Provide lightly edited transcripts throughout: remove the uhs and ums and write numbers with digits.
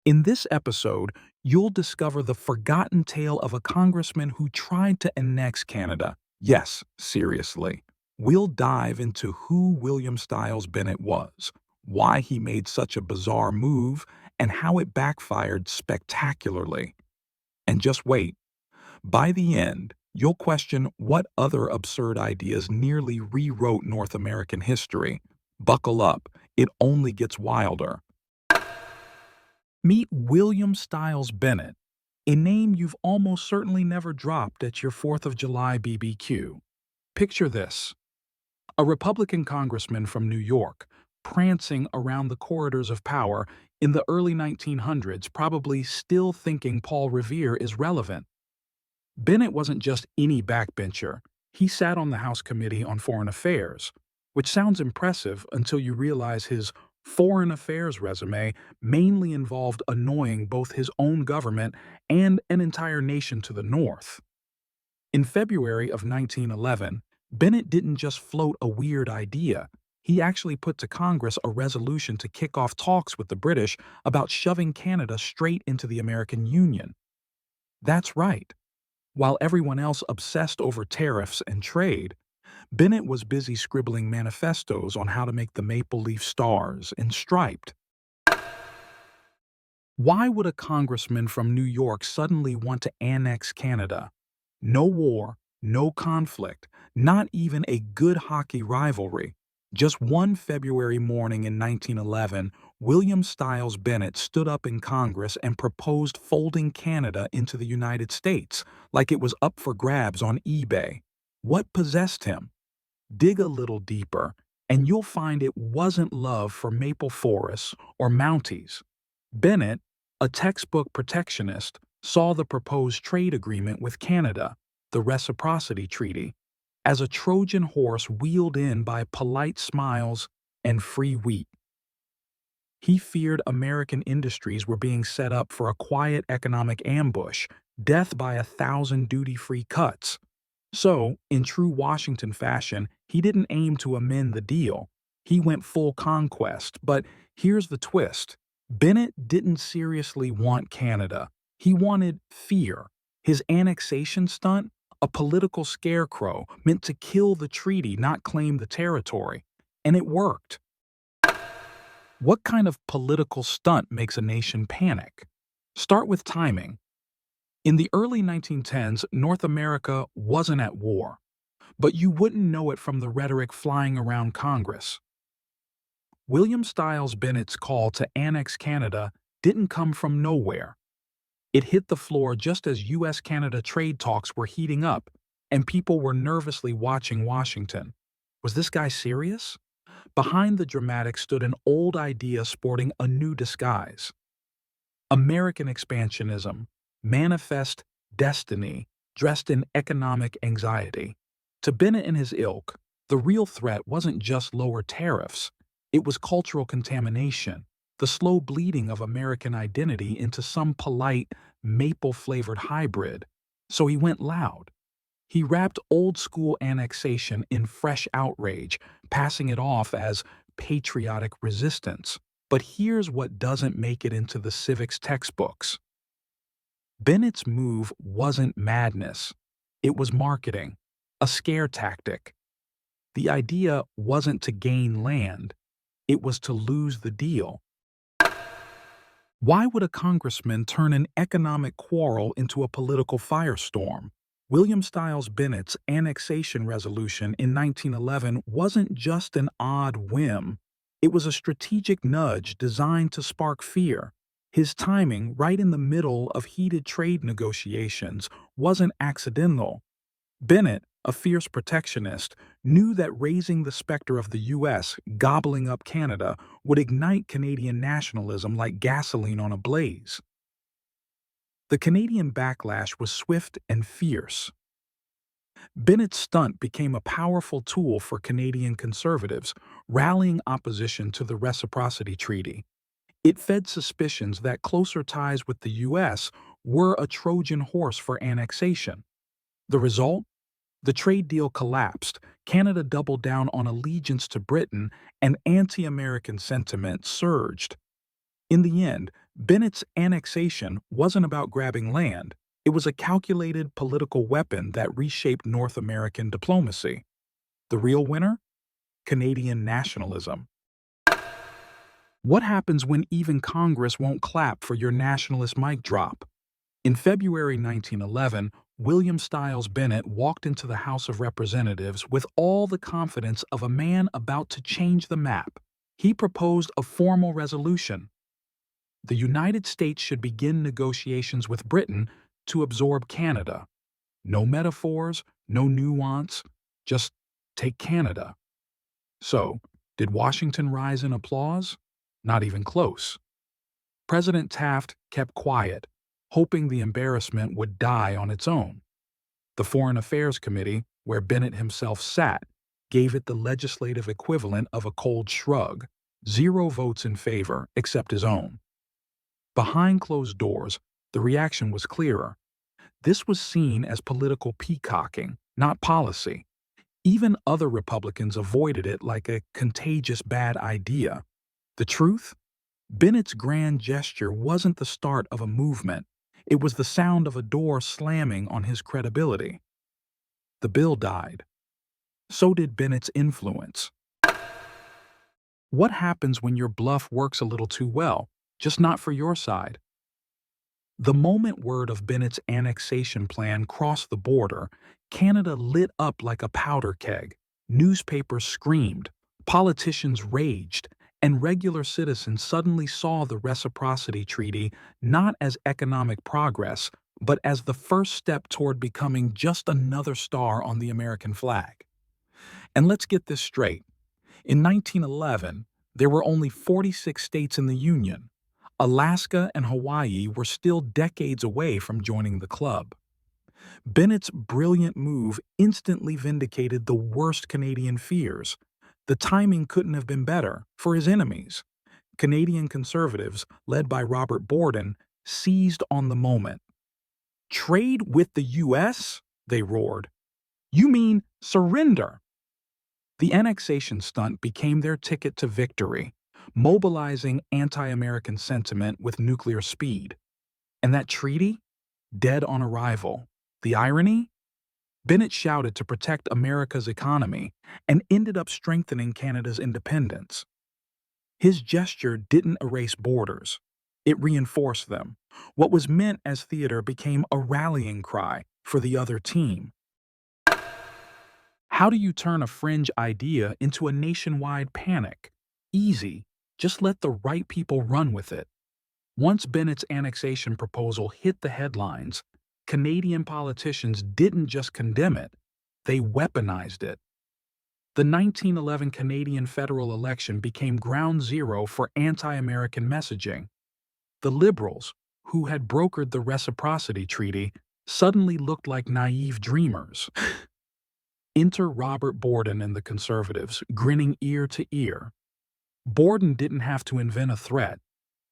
In this episode, you'll discover the forgotten tale of a congressman who tried to annex Canada. Yes, seriously. We'll dive into who William Styles Bennett was, why he made such a bizarre move, and how it backfired spectacularly. And just wait, by the end, you'll question what other absurd ideas nearly rewrote North American history. Buckle up, it only gets wilder. Meet William Styles Bennett, a name you've almost certainly never dropped at your 4th of July BBQ. Picture this: a Republican congressman from New York, prancing around the corridors of power in the early 1900s, probably still thinking Paul Revere is relevant. Bennett wasn't just any backbencher. He sat on the House Committee on Foreign Affairs, which sounds impressive until you realize his foreign affairs resume mainly involved annoying both his own government and an entire nation to the north. In February of 1911, Bennett didn't just float a weird idea. He actually put to Congress a resolution to kick off talks with the British about shoving Canada straight into the American Union. That's right. While everyone else obsessed over tariffs and trade, Bennett was busy scribbling manifestos on how to make the maple leaf stars and striped. Why would a congressman from New York suddenly want to annex Canada? No war, no conflict, not even a good hockey rivalry. Just one February morning in 1911, William Styles Bennett stood up in Congress and proposed folding Canada into the United States, like it was up for grabs on eBay. What possessed him? Dig a little deeper, and you'll find it wasn't love for maple forests or Mounties. Bennett, a textbook protectionist, saw the proposed trade agreement with Canada, the Reciprocity Treaty, as a Trojan horse wheeled in by polite smiles and free wheat. He feared American industries were being set up for a quiet economic ambush, death by 1,000 duty-free cuts. So, in true Washington fashion, he didn't aim to amend the deal. He went full conquest, but here's the twist. Bennett didn't seriously want Canada. He wanted fear. His annexation stunt? A political scarecrow meant to kill the treaty, not claim the territory. And it worked. What kind of political stunt makes a nation panic? Start with timing. In the early 1910s, North America wasn't at war, but you wouldn't know it from the rhetoric flying around Congress. William Styles Bennett's call to annex Canada didn't come from nowhere. It hit the floor just as U.S.-Canada trade talks were heating up, and people were nervously watching Washington. Was this guy serious? Behind the dramatics stood an old idea sporting a new disguise. American expansionism, manifest destiny, dressed in economic anxiety. To Bennett and his ilk, the real threat wasn't just lower tariffs. It was cultural contamination, the slow bleeding of American identity into some polite, maple-flavored hybrid. So he went loud. He wrapped old-school annexation in fresh outrage, passing it off as patriotic resistance. But here's what doesn't make it into the civics textbooks. Bennett's move wasn't madness. It was marketing, a scare tactic. The idea wasn't to gain land. It was to lose the deal. Why would a congressman turn an economic quarrel into a political firestorm? William Styles Bennett's annexation resolution in 1911 wasn't just an odd whim. It was a strategic nudge designed to spark fear. His timing, right in the middle of heated trade negotiations, wasn't accidental. Bennett, a fierce protectionist, knew that raising the specter of the U.S. gobbling up Canada would ignite Canadian nationalism like gasoline on a blaze. The Canadian backlash was swift and fierce. Bennett's stunt became a powerful tool for Canadian conservatives, rallying opposition to the Reciprocity Treaty. It fed suspicions that closer ties with the U.S. were a Trojan horse for annexation. The result? The trade deal collapsed, Canada doubled down on allegiance to Britain, and anti-American sentiment surged. In the end, Bennett's annexation wasn't about grabbing land. It was a calculated political weapon that reshaped North American diplomacy. The real winner? Canadian nationalism. What happens when even Congress won't clap for your nationalist mic drop? In February 1911, William Stiles Bennett walked into the House of Representatives with all the confidence of a man about to change the map. He proposed a formal resolution. The United States should begin negotiations with Britain to absorb Canada. No metaphors, no nuance, just take Canada. So, did Washington rise in applause? Not even close. President Taft kept quiet, hoping the embarrassment would die on its own. The Foreign Affairs Committee, where Bennett himself sat, gave it the legislative equivalent of a cold shrug, 0 votes in favor except his own. Behind closed doors, the reaction was clearer. This was seen as political peacocking, not policy. Even other Republicans avoided it like a contagious bad idea. The truth? Bennett's grand gesture wasn't the start of a movement. It was the sound of a door slamming on his credibility. The bill died. So did Bennett's influence. What happens when your bluff works a little too well, just not for your side? The moment word of Bennett's annexation plan crossed the border, Canada lit up like a powder keg. Newspapers screamed, politicians raged, and regular citizens suddenly saw the reciprocity treaty not as economic progress, but as the first step toward becoming just another star on the American flag. And let's get this straight. In 1911, there were only 46 states in the Union. Alaska and Hawaii were still decades away from joining the club. Bennett's brilliant move instantly vindicated the worst Canadian fears. The timing couldn't have been better for his enemies. Canadian conservatives, led by Robert Borden, seized on the moment. "Trade with the U.S.?" they roared. "You mean surrender?" The annexation stunt became their ticket to victory, mobilizing anti-American sentiment with nuclear speed. And that treaty? Dead on arrival. The irony? Bennett shouted to protect America's economy and ended up strengthening Canada's independence. His gesture didn't erase borders. It reinforced them. What was meant as theater became a rallying cry for the other team. How do you turn a fringe idea into a nationwide panic? Easy. Just let the right people run with it. Once Bennett's annexation proposal hit the headlines, Canadian politicians didn't just condemn it, they weaponized it. The 1911 Canadian federal election became ground zero for anti-American messaging. The Liberals, who had brokered the reciprocity treaty, suddenly looked like naive dreamers. Enter Robert Borden and the Conservatives, grinning ear to ear. Borden didn't have to invent a threat.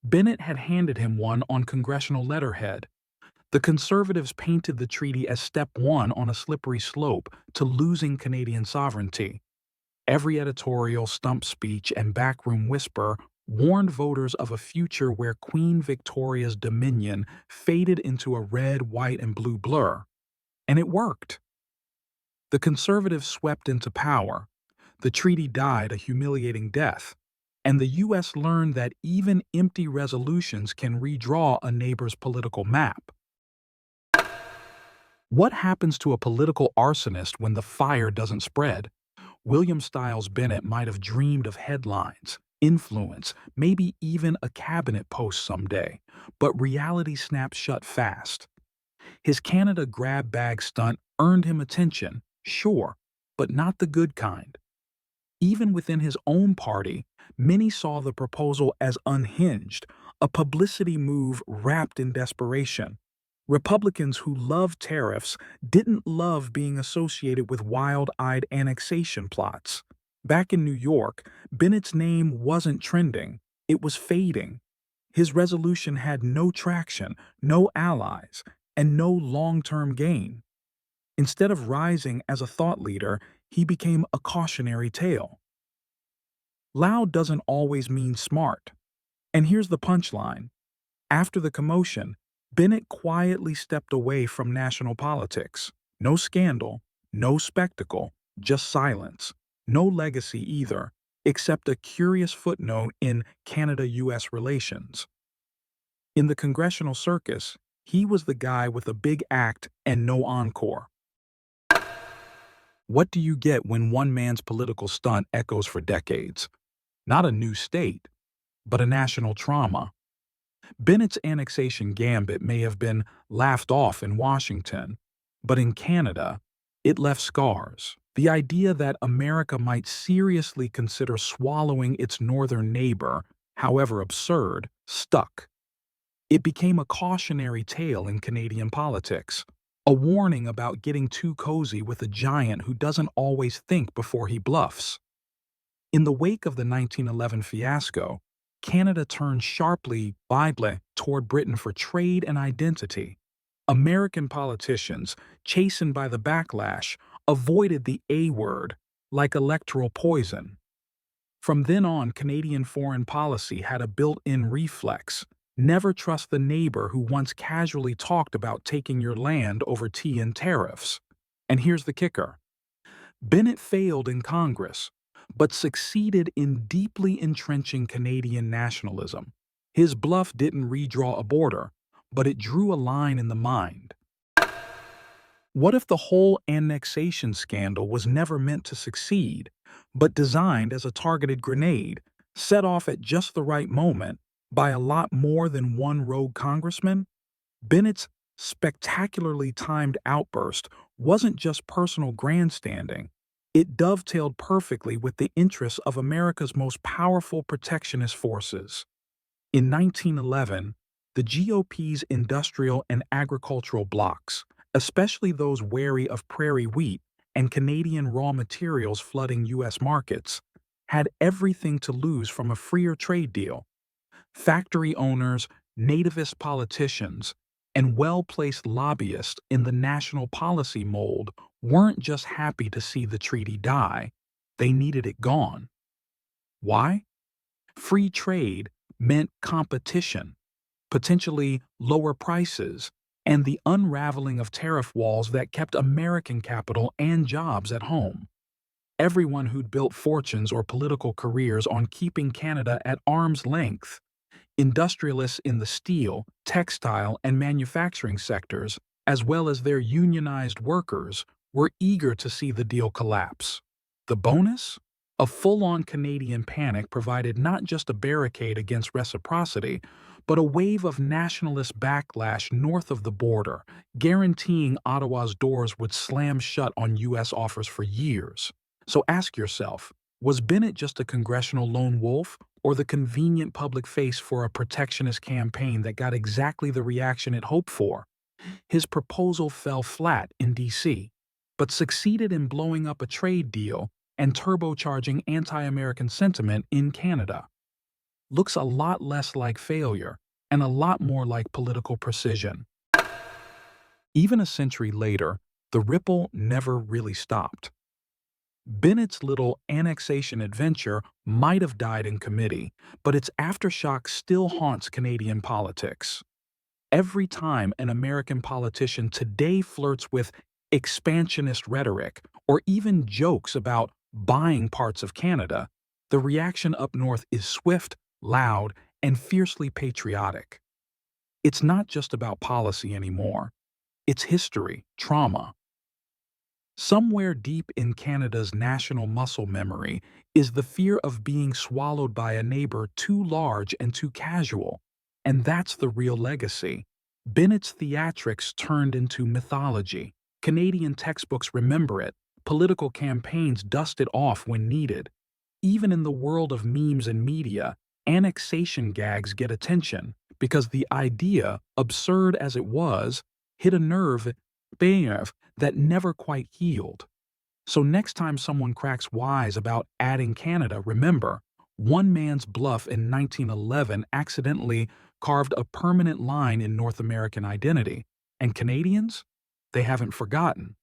Bennett had handed him one on congressional letterhead. The Conservatives painted the treaty as step one on a slippery slope to losing Canadian sovereignty. Every editorial, stump speech, and backroom whisper warned voters of a future where Queen Victoria's dominion faded into a red, white, and blue blur. And it worked. The Conservatives swept into power. The treaty died a humiliating death. And the U.S. learned that even empty resolutions can redraw a neighbor's political map. What happens to a political arsonist when the fire doesn't spread? William Stiles Bennett might have dreamed of headlines, influence, maybe even a cabinet post someday, but reality snapped shut fast. His Canada grab bag stunt earned him attention, sure, but not the good kind. Even within his own party, many saw the proposal as unhinged, a publicity move wrapped in desperation. Republicans who loved tariffs didn't love being associated with wild-eyed annexation plots. Back in New York, Bennett's name wasn't trending, it was fading. His resolution had no traction, no allies, and no long-term gain. Instead of rising as a thought leader, he became a cautionary tale. Loud doesn't always mean smart. And here's the punchline. After the commotion, Bennett quietly stepped away from national politics. No scandal, no spectacle, just silence. No legacy either, except a curious footnote in Canada-US relations. In the congressional circus, he was the guy with a big act and no encore. What do you get when one man's political stunt echoes for decades? Not a new state, but a national trauma. Bennett's annexation gambit may have been laughed off in Washington, but in Canada, it left scars. The idea that America might seriously consider swallowing its northern neighbor, however absurd, stuck. It became a cautionary tale in Canadian politics, a warning about getting too cozy with a giant who doesn't always think before he bluffs. In the wake of the 1911 fiasco, Canada turned sharply Bible toward Britain for trade and identity. American politicians, chastened by the backlash, avoided the A word like electoral poison. From then on, Canadian foreign policy had a built-in reflex. Never trust the neighbor who once casually talked about taking your land over tea and tariffs. And here's the kicker. Bennett failed in Congress, but succeeded in deeply entrenching Canadian nationalism. His bluff didn't redraw a border, but it drew a line in the mind. What if the whole annexation scandal was never meant to succeed, but designed as a targeted grenade, set off at just the right moment by a lot more than one rogue congressman? Bennett's spectacularly timed outburst wasn't just personal grandstanding. It dovetailed perfectly with the interests of America's most powerful protectionist forces. In 1911, the GOP's industrial and agricultural blocs, especially those wary of prairie wheat and Canadian raw materials flooding U.S. markets, had everything to lose from a freer trade deal. Factory owners, nativist politicians, and well-placed lobbyists in the national policy mold weren't just happy to see the treaty die, they needed it gone. Why? Free trade meant competition, potentially lower prices, and the unraveling of tariff walls that kept American capital and jobs at home. Everyone who'd built fortunes or political careers on keeping Canada at arm's length, industrialists in the steel, textile, and manufacturing sectors, as well as their unionized workers, were eager to see the deal collapse. The bonus? A full-on Canadian panic provided not just a barricade against reciprocity, but a wave of nationalist backlash north of the border, guaranteeing Ottawa's doors would slam shut on U.S. offers for years. So ask yourself, was Bennett just a congressional lone wolf, or the convenient public face for a protectionist campaign that got exactly the reaction it hoped for? His proposal fell flat in D.C., but succeeded in blowing up a trade deal and turbocharging anti-American sentiment in Canada. Looks a lot less like failure and a lot more like political precision. Even a century later, the ripple never really stopped. Bennett's little annexation adventure might have died in committee, but its aftershock still haunts Canadian politics. Every time an American politician today flirts with expansionist rhetoric or even jokes about buying parts of Canada, the reaction up north is swift, loud, and fiercely patriotic. It's not just about policy anymore. It's history, trauma. Somewhere deep in Canada's national muscle memory is the fear of being swallowed by a neighbor too large and too casual. And that's the real legacy. Bennett's theatrics turned into mythology. Canadian textbooks remember it. Political campaigns dust it off when needed. Even in the world of memes and media, annexation gags get attention because the idea, absurd as it was, hit a nerve that never quite healed. So next time someone cracks wise about adding Canada, remember, one man's bluff in 1911 accidentally carved a permanent line in North American identity. And Canadians? They haven't forgotten.